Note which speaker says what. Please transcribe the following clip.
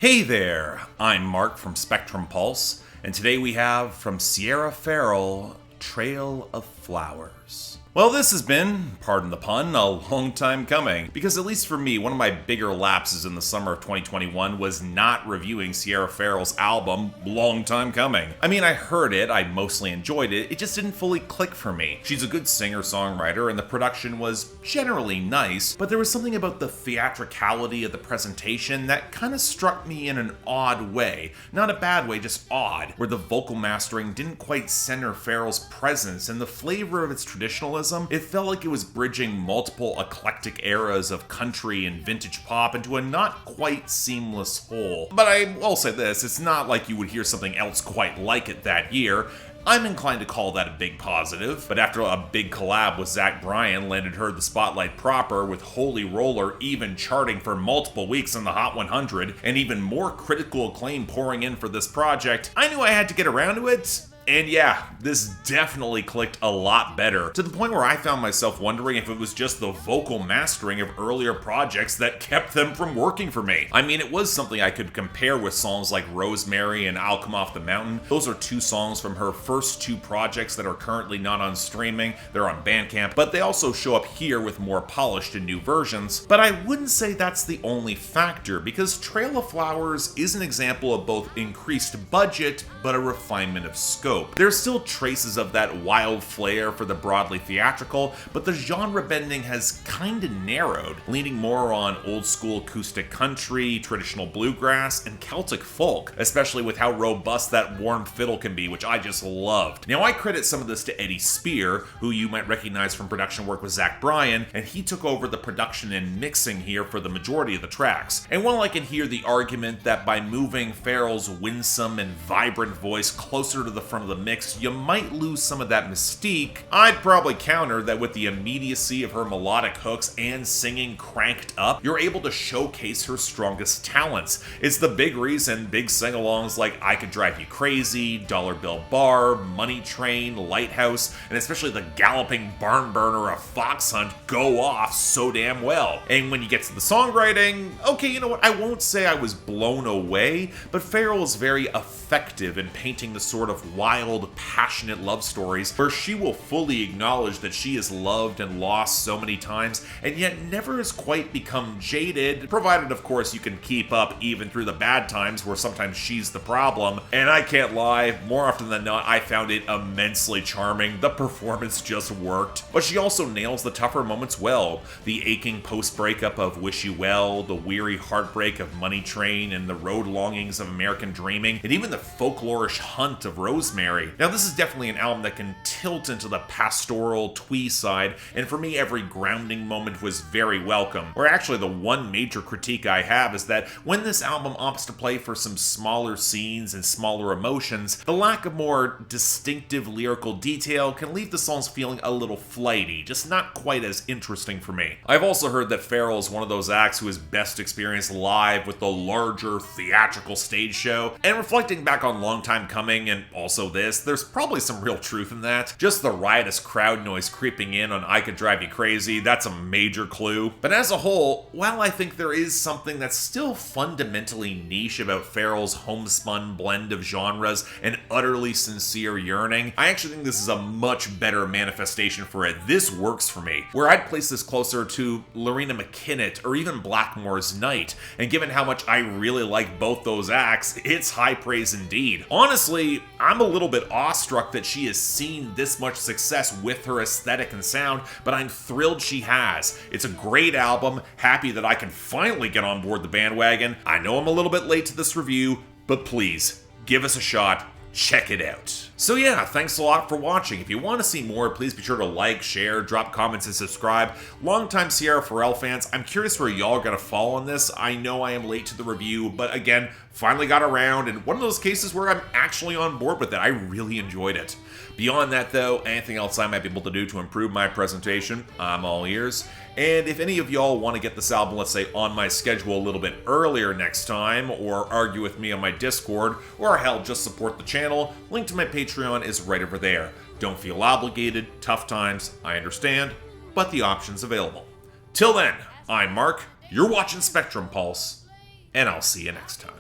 Speaker 1: Hey there, I'm Mark from Spectrum Pulse, and today we have from Ferrell Trail of Flowers. Well, this has been, pardon the pun, a long time coming, because at least for me, one of my bigger lapses in the summer of 2021 was not reviewing Ferrell's album, Long Time Coming. I mean, I heard it, I mostly enjoyed it, it just didn't fully click for me. She's a good singer-songwriter, and the production was generally nice, but there was something about the theatricality of the presentation that kind of struck me in an odd way. Not a bad way, just odd, where the vocal mastering didn't quite center Ferrell's presence and the flavor of its traditionalism. It felt like it was bridging multiple eclectic eras of country and vintage pop into a not quite seamless whole. But I will say this, it's not like you would hear something else quite like it that year. I'm inclined to call that a big positive, but after a big collab with Zach Bryan landed her the spotlight proper, with Holy Roller even charting for multiple weeks in the Hot 100, and even more critical acclaim pouring in for this project, I knew I had to get around to it. And yeah, this definitely clicked a lot better, to the point where I found myself wondering if it was just the vocal mastering of earlier projects that kept them from working for me. I mean, it was something I could compare with songs like Rosemary and I'll Come Off the Mountain. Those are two songs from her first two projects that are currently not on streaming. They're on Bandcamp, but they also show up here with more polished and new versions. But I wouldn't say that's the only factor, because Trail of Flowers is an example of both increased budget, but a refinement of scope. There's still traces of that wild flair for the broadly theatrical, but the genre bending has kinda narrowed, leaning more on old school acoustic country, traditional bluegrass, and Celtic folk, especially with how robust that warm fiddle can be, which I just loved. Now, I credit some of this to Eddie Spear, who you might recognize from production work with Zach Bryan, and he took over the production and mixing here for the majority of the tracks. And while I can hear the argument that by moving Ferrell's winsome and vibrant voice closer to the front of the mix, you might lose some of that mystique, I'd probably counter that with the immediacy of her melodic hooks and singing cranked up, you're able to showcase her strongest talents. It's the big reason big sing-alongs like I Could Drive You Crazy, Dollar Bill Bar, Money Train, Lighthouse, and especially the galloping barn burner of Fox Hunt go off so damn well. And when you get to the songwriting, okay, you know what, I won't say I was blown away, but Ferrell is very effective in painting the sort of wild, passionate love stories where she will fully acknowledge that she is loved and lost so many times, and yet never has quite become jaded, provided of course you can keep up even through the bad times where sometimes she's the problem. And I can't lie, more often than not I found it immensely charming. The performance just worked. But she also nails the tougher moments well. The aching post-breakup of Wish You Well, the weary heartbreak of Money Train, and the road longings of American Dreaming, and even the folklorish hunt of Rosemary. Now, this is definitely an album that can tilt into the pastoral twee side, and for me, every grounding moment was very welcome. Or actually, the one major critique I have is that when this album opts to play for some smaller scenes and smaller emotions, the lack of more distinctive lyrical detail can leave the songs feeling a little flighty, just not quite as interesting for me. I've also heard that Ferrell is one of those acts who is best experienced live with the larger theatrical stage show, and reflecting back on Long Time Coming and also this, there's probably some real truth in that. Just the riotous crowd noise creeping in on I Could Drive You Crazy, that's a major clue. But as a whole, while I think there is something that's still fundamentally niche about Ferrell's homespun blend of genres and utterly sincere yearning, I actually think this is a much better manifestation for it. This works for me. Where I'd place this closer to Lorena McKinnon or even Blackmore's Night, and given how much I really like both those acts, it's high praise indeed. Honestly, I'm a little bit awestruck that she has seen this much success with her aesthetic and sound, but I'm thrilled she has. It's a great album, happy that I can finally get on board the bandwagon. I know I'm a little bit late to this review, but please, give us a shot. Check it out. So yeah, thanks a lot for watching. If you want to see more, please be sure to like, share, drop comments, and subscribe. Longtime Ferrell fans, I'm curious where y'all are going to fall on this. I know I am late to the review, but again, finally got around, and one of those cases where I'm actually on board with it. I really enjoyed it. Beyond that though, anything else I might be able to do to improve my presentation, I'm all ears. And if any of y'all want to get this album, let's say, on my schedule a little bit earlier next time, or argue with me on my Discord, or hell, just support the channel, link to my Patreon is right over there. Don't feel obligated, tough times, I understand, but the option's available. Till then, I'm Mark, you're watching Spectrum Pulse, and I'll see you next time.